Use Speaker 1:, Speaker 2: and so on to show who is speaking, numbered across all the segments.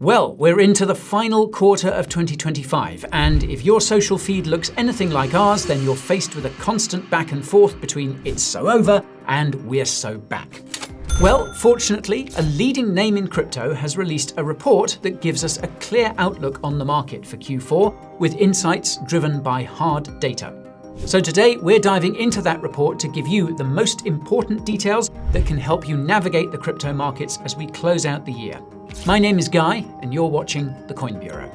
Speaker 1: Well, we're into the final quarter of 2025, and if your social feed looks anything like ours, then you're faced with a constant back and forth between "it's so over" and "we're so back." Well, fortunately, a leading name in crypto has released a report that gives us a clear outlook on the market for Q4, with insights driven by hard data. So today, we're diving into that report to give you the most important details that can help you navigate the crypto markets as we close out the year. My name is Guy, and you're watching the Coin Bureau.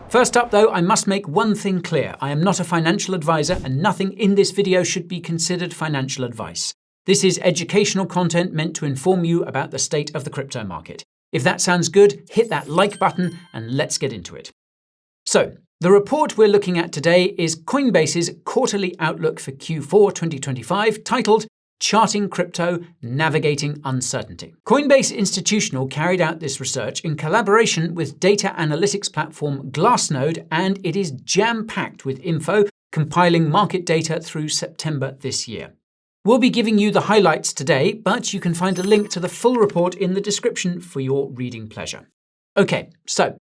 Speaker 1: First up, though, I must make one thing clear. I am not a financial advisor, and nothing in this video should be considered financial advice. This is educational content meant to inform you about the state of the crypto market. If that sounds good, hit that like button and let's get into it. So, the report we're looking at today is Coinbase's quarterly outlook for Q4 2025, titled Charting Crypto, Navigating Uncertainty. Coinbase Institutional carried out this research in collaboration with data analytics platform Glassnode, and it is jam-packed with info, compiling market data through September this year. We'll be giving you the highlights today, but you can find a link to the full report in the description for your reading pleasure. Okay, so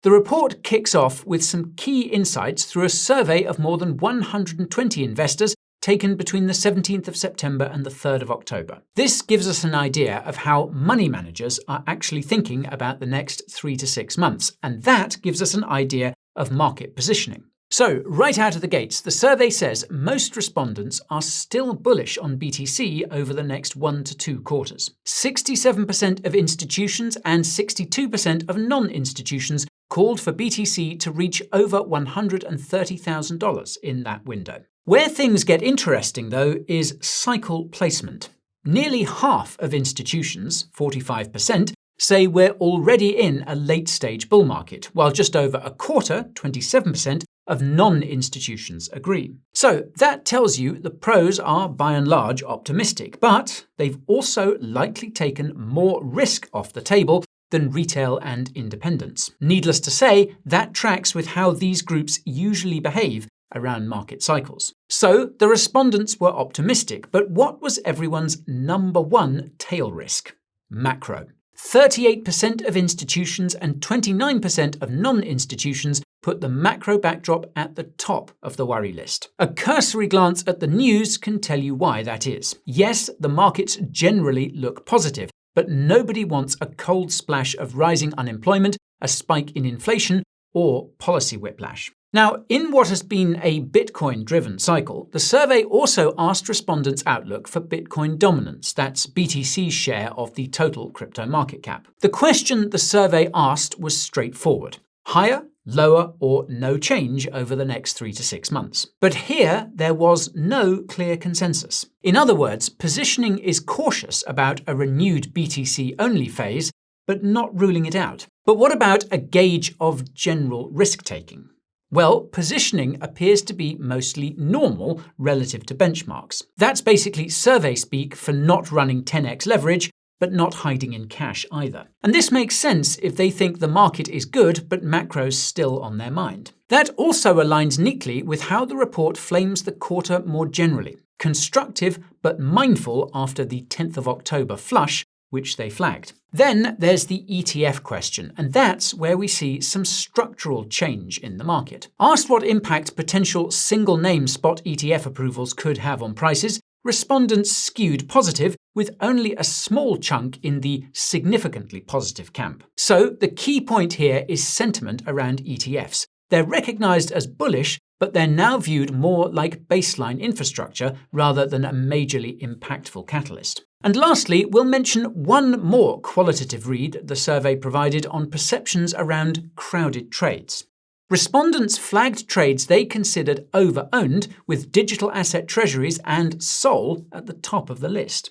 Speaker 1: the report kicks off with some key insights through a survey of more than 120 investors taken between the 17th of September and the 3rd of October. This gives us an idea of how money managers are actually thinking about the next 3 to 6 months, and that gives us an idea of market positioning. So, right out of the gates, the survey says most respondents are still bullish on BTC over the next 1 to 2 quarters. 67% of institutions and 62% of non-institutions called for BTC to reach over $130,000 in that window. Where things get interesting, though, is cycle placement. Nearly half of institutions, 45%, say we're already in a late-stage bull market, while just over a quarter, 27%, of non-institutions agree. So that tells you the pros are by and large optimistic, but they've also likely taken more risk off the table than retail and independents. Needless to say, that tracks with how these groups usually behave around market cycles. So the respondents were optimistic, but what was everyone's number one tail risk? Macro. 38% of institutions and 29% of non-institutions put the macro backdrop at the top of the worry list. A cursory glance at the news can tell you why that is. Yes, the markets generally look positive, but nobody wants a cold splash of rising unemployment, a spike in inflation, or policy whiplash. Now, in what has been a Bitcoin-driven cycle, the survey also asked respondents' outlook for Bitcoin dominance, that's BTC's share of the total crypto market cap. The question the survey asked was straightforward: higher, lower, or no change over the next 3 to 6 months. But here, there was no clear consensus. In other words, positioning is cautious about a renewed BTC-only phase, but not ruling it out. But what about a gauge of general risk-taking? Well, positioning appears to be mostly normal relative to benchmarks. That's basically survey speak for not running 10x leverage, but not hiding in cash either. And this makes sense if they think the market is good, but macro's still on their mind. That also aligns neatly with how the report flames the quarter more generally: constructive, but mindful after the 10th of October flush, which they flagged. Then there's the ETF question, and that's where we see some structural change in the market. Asked what impact potential single-name spot ETF approvals could have on prices, respondents skewed positive, with only a small chunk in the significantly positive camp. So the key point here is sentiment around ETFs. They're recognized as bullish, but they're now viewed more like baseline infrastructure rather than a majorly impactful catalyst. And lastly, we'll mention one more qualitative read the survey provided on perceptions around crowded trades. Respondents flagged trades they considered over-owned, with digital asset treasuries and SOL at the top of the list.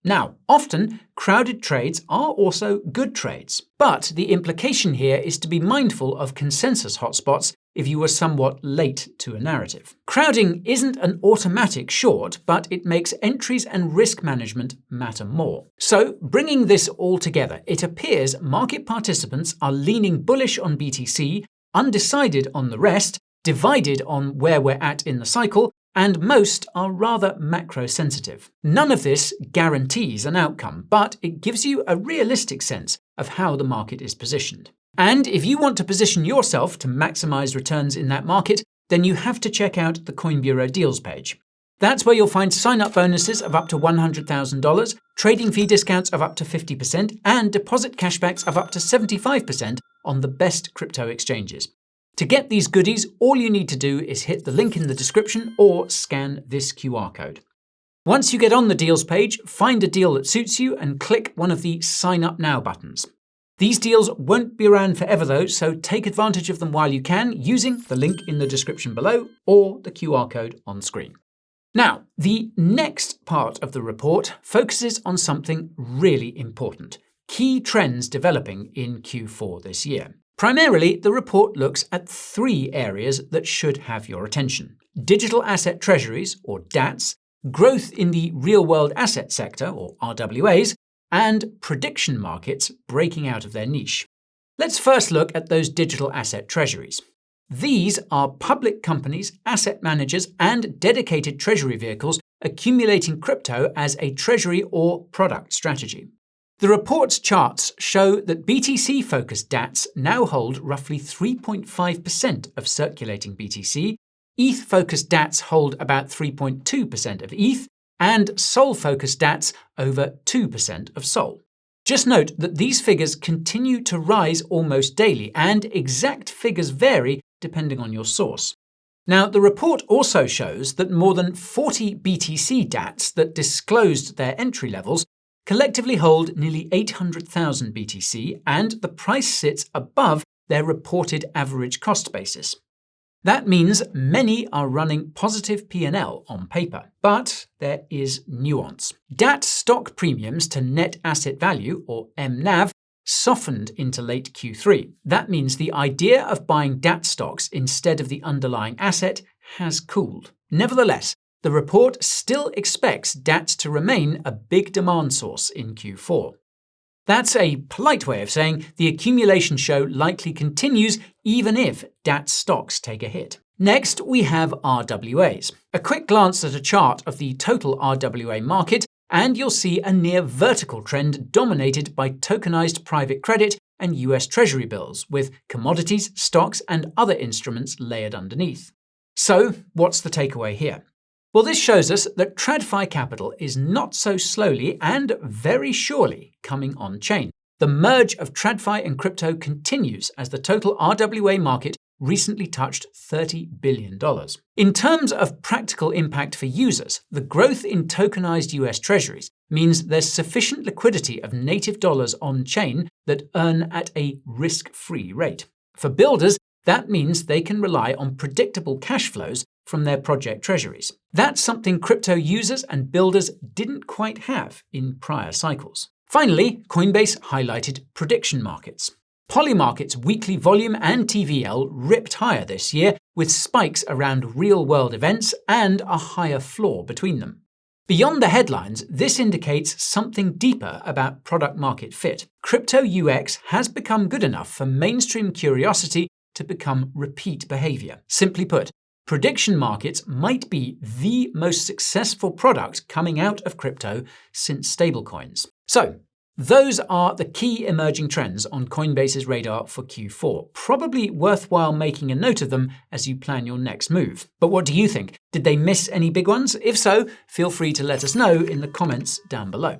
Speaker 1: Now, often, crowded trades are also good trades, but the implication here is to be mindful of consensus hotspots if you were somewhat late to a narrative. Crowding isn't an automatic short, but it makes entries and risk management matter more. So, bringing this all together, it appears market participants are leaning bullish on BTC, undecided on the rest, divided on where we're at in the cycle, and most are rather macro-sensitive. None of this guarantees an outcome, but it gives you a realistic sense of how the market is positioned. And if you want to position yourself to maximize returns in that market, then you have to check out the Coin Bureau deals page. That's where you'll find sign-up bonuses of up to $100,000, trading fee discounts of up to 50%, and deposit cashbacks of up to 75% on the best crypto exchanges. To get these goodies, all you need to do is hit the link in the description or scan this QR code. Once you get on the deals page, find a deal that suits you and click one of the Sign Up Now buttons. These deals won't be around forever though, so take advantage of them while you can using the link in the description below or the QR code on screen. Now, the next part of the report focuses on something really important: key trends developing in Q4 this year. Primarily, the report looks at 3 areas that should have your attention: digital asset treasuries, or DATs, growth in the real-world asset sector, or RWAs, and prediction markets breaking out of their niche. Let's first look at those digital asset treasuries. These are public companies, asset managers, and dedicated treasury vehicles accumulating crypto as a treasury or product strategy. The report's charts show that BTC-focused DATs now hold roughly 3.5% of circulating BTC, ETH-focused DATs hold about 3.2% of ETH, and SOL-focused DATs over 2% of SOL. Just note that these figures continue to rise almost daily, and exact figures vary depending on your source. Now, the report also shows that more than 40 BTC DATs that disclosed their entry levels collectively hold nearly 800,000 BTC, and the price sits above their reported average cost basis. That means many are running positive P&L on paper, but there is nuance. DAT stock premiums to net asset value, or MNAV, softened into late Q3. That means the idea of buying DAT stocks instead of the underlying asset has cooled. Nevertheless, the report still expects DATs to remain a big demand source in Q4. That's a polite way of saying the accumulation show likely continues even if DAT stocks take a hit. Next, we have RWAs. A quick glance at a chart of the total RWA market, and you'll see a near vertical trend dominated by tokenized private credit and US Treasury bills, with commodities, stocks, and other instruments layered underneath. So, what's the takeaway here? Well, this shows us that TradFi capital is not so slowly and very surely coming on-chain. The merge of TradFi and crypto continues as the total RWA market recently touched $30 billion. In terms of practical impact for users, the growth in tokenized US Treasuries means there's sufficient liquidity of native dollars on-chain that earn at a risk-free rate. For builders, that means they can rely on predictable cash flows from their project treasuries. That's something crypto users and builders didn't quite have in prior cycles. Finally, Coinbase highlighted prediction markets. Polymarket's weekly volume and TVL ripped higher this year, with spikes around real-world events and a higher floor between them. Beyond the headlines, this indicates something deeper about product-market fit. Crypto UX has become good enough for mainstream curiosity to become repeat behavior. Simply put, prediction markets might be the most successful product coming out of crypto since stablecoins. So, those are the key emerging trends on Coinbase's radar for Q4. Probably worthwhile making a note of them as you plan your next move. But what do you think? Did they miss any big ones? If so, feel free to let us know in the comments down below.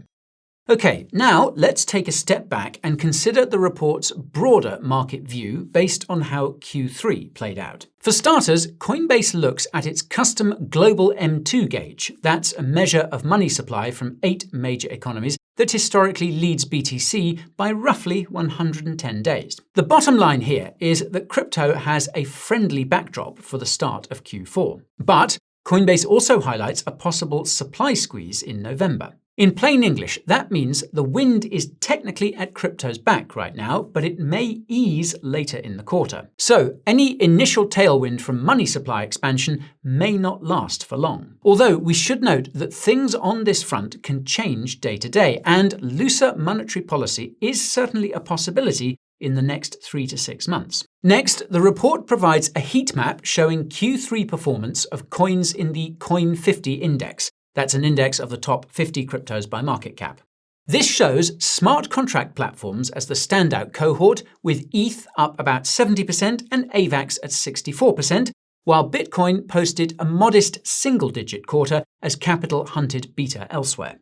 Speaker 1: Okay, now let's take a step back and consider the report's broader market view based on how Q3 played out. For starters, Coinbase looks at its custom global M2 gauge. That's a measure of money supply from 8 major economies that historically leads BTC by roughly 110 days. The bottom line here is that crypto has a friendly backdrop for the start of Q4. But Coinbase also highlights a possible supply squeeze in November. In plain English, that means the wind is technically at crypto's back right now, but it may ease later in the quarter. So, any initial tailwind from money supply expansion may not last for long. Although we should note that things on this front can change day to day, and looser monetary policy is certainly a possibility in the next 3 to 6 months. Next, the report provides a heat map showing Q3 performance of coins in the Coin 50 index. That's an index of the top 50 cryptos by market cap. This shows smart contract platforms as the standout cohort, with ETH up about 70% and AVAX at 64%, while Bitcoin posted a modest single-digit quarter as capital hunted beta elsewhere.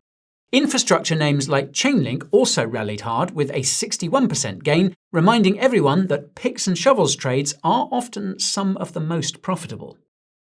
Speaker 1: Infrastructure names like Chainlink also rallied hard with a 61% gain, reminding everyone that picks and shovels trades are often some of the most profitable.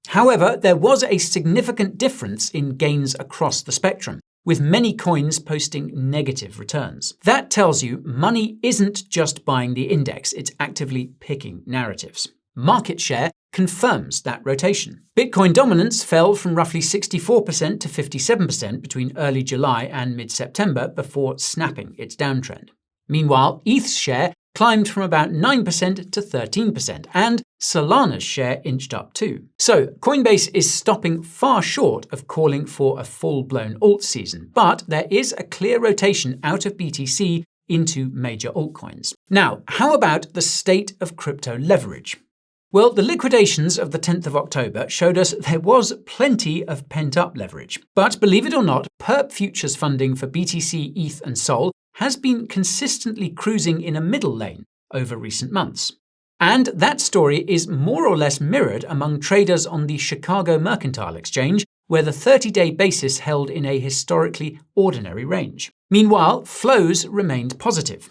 Speaker 1: However, there was a significant difference in gains across the spectrum, with many coins posting negative returns. That tells you money isn't just buying the index, it's actively picking narratives. Market share confirms that rotation. Bitcoin dominance fell from roughly 64% to 57% between early July and mid-September before snapping its downtrend. Meanwhile, ETH's share climbed from about 9% to 13%, and Solana's share inched up too. So, Coinbase is stopping far short of calling for a full-blown alt season, but there is a clear rotation out of BTC into major altcoins. Now, how about the state of crypto leverage? Well, the liquidations of the 10th of October showed us there was plenty of pent-up leverage. But believe it or not, perp futures funding for BTC, ETH and SOL has been consistently cruising in a middle lane over recent months. And that story is more or less mirrored among traders on the Chicago Mercantile Exchange, where the 30-day basis held in a historically ordinary range. Meanwhile, flows remained positive.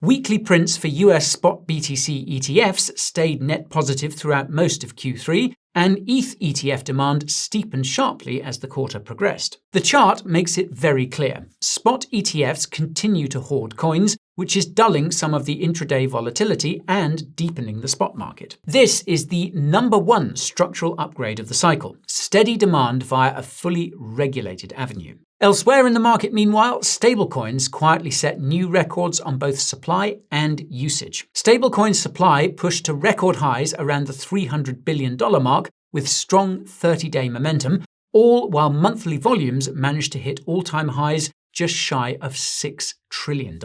Speaker 1: Weekly prints for US spot BTC ETFs stayed net positive throughout most of Q3, and ETH ETF demand steepened sharply as the quarter progressed. The chart makes it very clear. Spot ETFs continue to hoard coins, which is dulling some of the intraday volatility and deepening the spot market. This is the #1 structural upgrade of the cycle: steady demand via a fully regulated avenue. Elsewhere in the market, meanwhile, stablecoins quietly set new records on both supply and usage. Stablecoin supply pushed to record highs around the $300 billion mark with strong 30-day momentum, all while monthly volumes managed to hit all-time highs just shy of $6 trillion.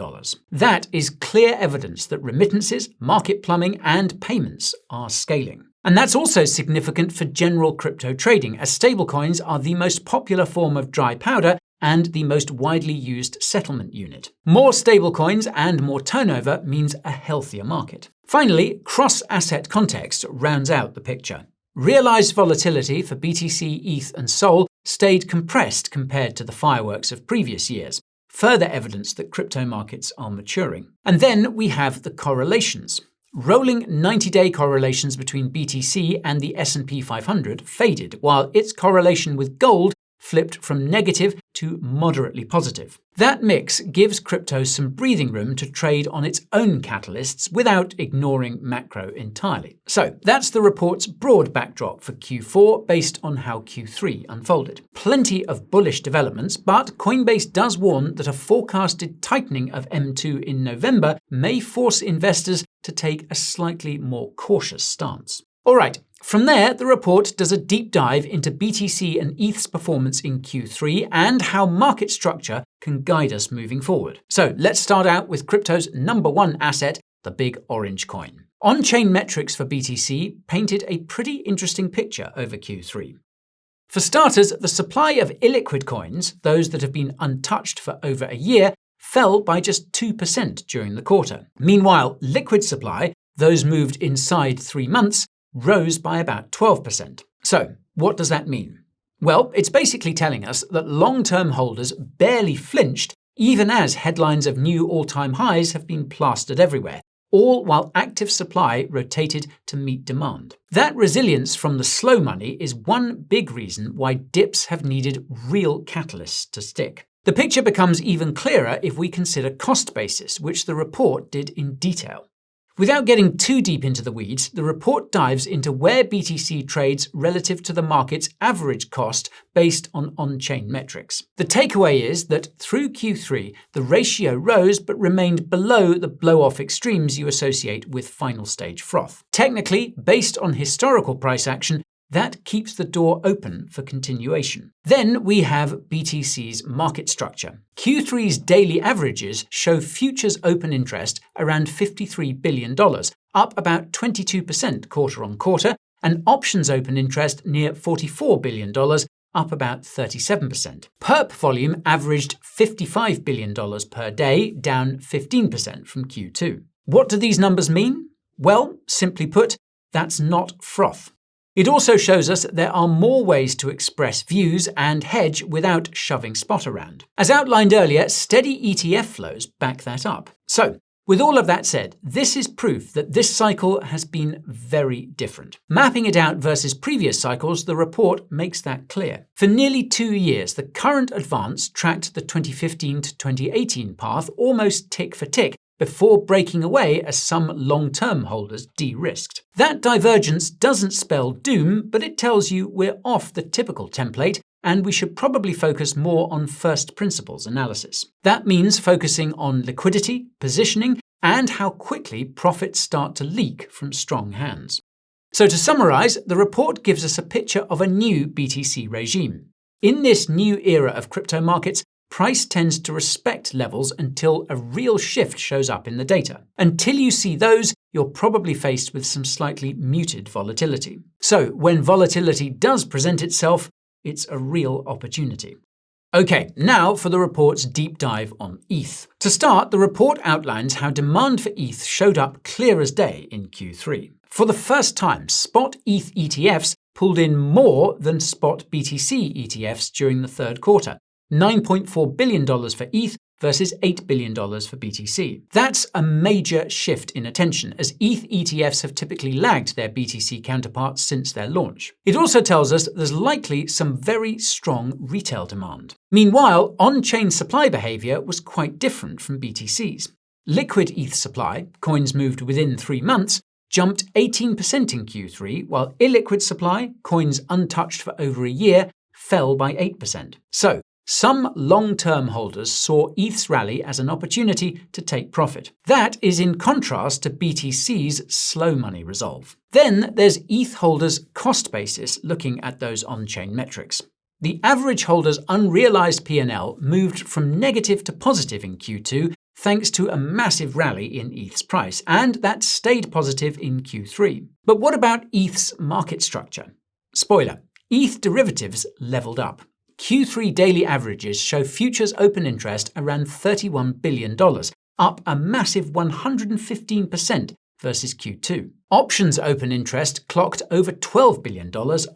Speaker 1: That is clear evidence that remittances, market plumbing, and payments are scaling. And that's also significant for general crypto trading, as stablecoins are the most popular form of dry powder and the most widely used settlement unit. More stablecoins and more turnover means a healthier market. Finally, cross-asset context rounds out the picture. Realized volatility for BTC, ETH, and SOL stayed compressed compared to the fireworks of previous years, further evidence that crypto markets are maturing. And then we have the correlations. Rolling 90-day correlations between BTC and the S&P 500 faded, while its correlation with gold flipped from negative to moderately positive. That mix gives crypto some breathing room to trade on its own catalysts without ignoring macro entirely. So that's the report's broad backdrop for Q4 based on how Q3 unfolded. Plenty of bullish developments, but Coinbase does warn that a forecasted tightening of M2 in November may force investors to take a slightly more cautious stance. All right. From there, the report does a deep dive into BTC and ETH's performance in Q3 and how market structure can guide us moving forward. So let's start out with crypto's #1 asset, the big orange coin. On-chain metrics for BTC painted a pretty interesting picture over Q3. For starters, the supply of illiquid coins, those that have been untouched for over a year, fell by just 2% during the quarter. Meanwhile, liquid supply, those moved inside 3 months, rose by about 12%. So, what does that mean? Well, it's basically telling us that long-term holders barely flinched even as headlines of new all-time highs have been plastered everywhere, all while active supply rotated to meet demand. That resilience from the slow money is one big reason why dips have needed real catalysts to stick. The picture becomes even clearer if we consider cost basis, which the report did in detail. Without getting too deep into the weeds, the report dives into where BTC trades relative to the market's average cost based on on-chain metrics. The takeaway is that through Q3, the ratio rose but remained below the blow-off extremes you associate with final stage froth. Technically, based on historical price action, that keeps the door open for continuation. Then we have BTC's market structure. Q3's daily averages show futures open interest around $53 billion, up about 22% quarter on quarter, and options open interest near $44 billion, up about 37%. Perp volume averaged $55 billion per day, down 15% from Q2. What do these numbers mean? Well, simply put, that's not froth. It also shows us there are more ways to express views and hedge without shoving spot around. As outlined earlier, steady ETF flows back that up. So, with all of that said, this is proof that this cycle has been very different. Mapping it out versus previous cycles, the report makes that clear. For nearly 2 years, the current advance tracked the 2015 to 2018 path almost tick for tick, before breaking away as some long-term holders de-risked. That divergence doesn't spell doom, but it tells you we're off the typical template, and we should probably focus more on first principles analysis. That means focusing on liquidity, positioning, and how quickly profits start to leak from strong hands. So to summarize, the report gives us a picture of a new BTC regime. In this new era of crypto markets, price tends to respect levels until a real shift shows up in the data. Until you see those, you're probably faced with some slightly muted volatility. So when volatility does present itself, it's a real opportunity. Okay, now for the report's deep dive on ETH. To start, the report outlines how demand for ETH showed up clear as day in Q3. For the first time, spot ETH ETFs pulled in more than spot BTC ETFs during the third quarter. $9.4 billion for ETH versus $8 billion for BTC. That's a major shift in attention, as ETH ETFs have typically lagged their BTC counterparts since their launch. It also tells us there's likely some very strong retail demand. Meanwhile, on-chain supply behavior was quite different from BTC's. Liquid ETH supply, coins moved within 3 months, jumped 18% in Q3, while illiquid supply, coins untouched for over a year, fell by 8%. So, some long-term holders saw ETH's rally as an opportunity to take profit. That is in contrast to BTC's slow money resolve. Then there's ETH holders' cost basis looking at those on-chain metrics. The average holder's unrealized P&L moved from negative to positive in Q2 thanks to a massive rally in ETH's price, and that stayed positive in Q3. But what about ETH's market structure? Spoiler, ETH derivatives leveled up. Q3 daily averages show futures open interest around $31 billion, up a massive 115% versus Q2. Options open interest clocked over $12 billion,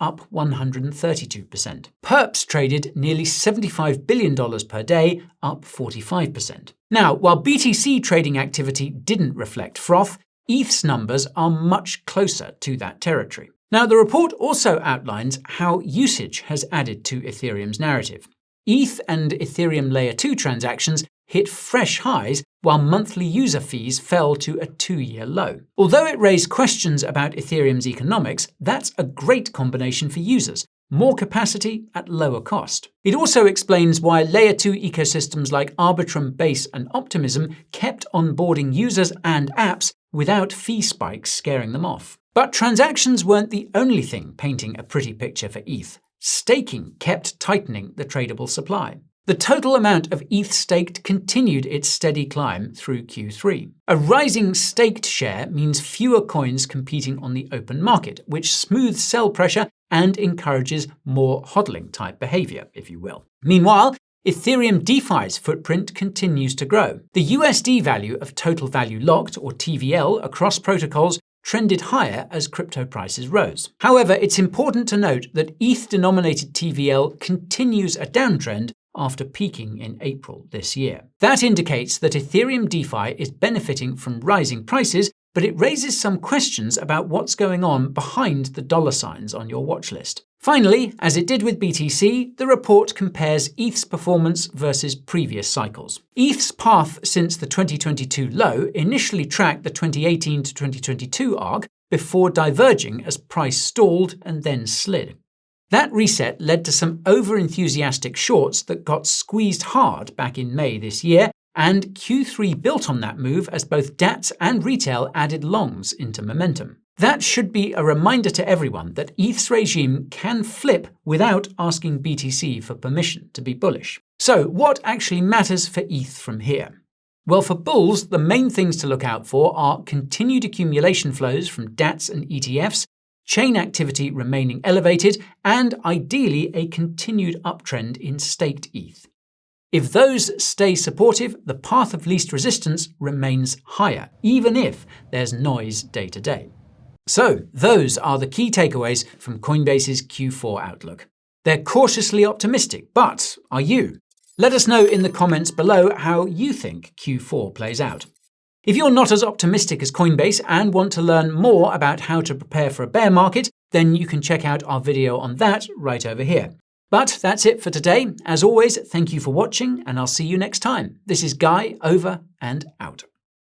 Speaker 1: up 132%. Perps traded nearly $75 billion per day, up 45%. Now, while BTC trading activity didn't reflect froth, ETH's numbers are much closer to that territory. Now, the report also outlines how usage has added to Ethereum's narrative. ETH and Ethereum Layer 2 transactions hit fresh highs, while monthly user fees fell to a 2-year low. Although it raised questions about Ethereum's economics, that's a great combination for users. More capacity at lower cost. It also explains why Layer 2 ecosystems like Arbitrum, Base, and Optimism kept onboarding users and apps without fee spikes scaring them off. But transactions weren't the only thing painting a pretty picture for ETH. Staking kept tightening the tradable supply. The total amount of ETH staked continued its steady climb through Q3. A rising staked share means fewer coins competing on the open market, which smooths sell pressure and encourages more hodling-type behavior, if you will. Meanwhile, Ethereum DeFi's footprint continues to grow. The USD value of total value locked, or TVL, across protocols trended higher as crypto prices rose. However, it's important to note that ETH-denominated TVL continues a downtrend after peaking in April this year. That indicates that Ethereum DeFi is benefiting from rising prices, but it raises some questions about what's going on behind the dollar signs on your watch list. Finally, as it did with BTC, the report compares ETH's performance versus previous cycles. ETH's path since the 2022 low initially tracked the 2018 to 2022 arc before diverging as price stalled and then slid. That reset led to some over-enthusiastic shorts that got squeezed hard back in May this year, and Q3 built on that move as both DATs and retail added longs into momentum. That should be a reminder to everyone that ETH's regime can flip without asking BTC for permission to be bullish. So what actually matters for ETH from here? Well, for bulls, the main things to look out for are continued accumulation flows from DATs and ETFs, chain activity remaining elevated, and ideally a continued uptrend in staked ETH. If those stay supportive, the path of least resistance remains higher, even if there's noise day to day. So, those are the key takeaways from Coinbase's Q4 outlook. They're cautiously optimistic, but are you? Let us know in the comments below how you think Q4 plays out. If you're not as optimistic as Coinbase and want to learn more about how to prepare for a bear market, then you can check out our video on that right over here. But that's it for today. As always, thank you for watching, and I'll see you next time. This is Guy, over and out.